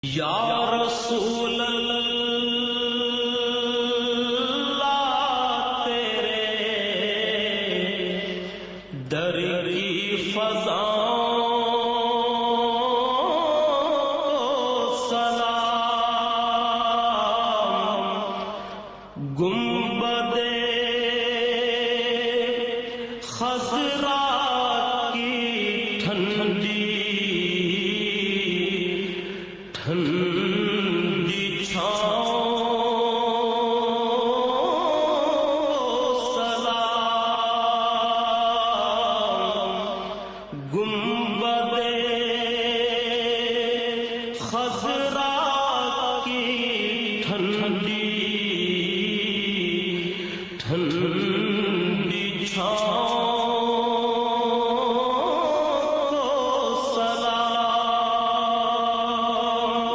یا رسول اللہ تیرے در کی فضاؤں سلام گنبد خضرا کی ٹھنڈی چھاؤں سلام گنبد خضرا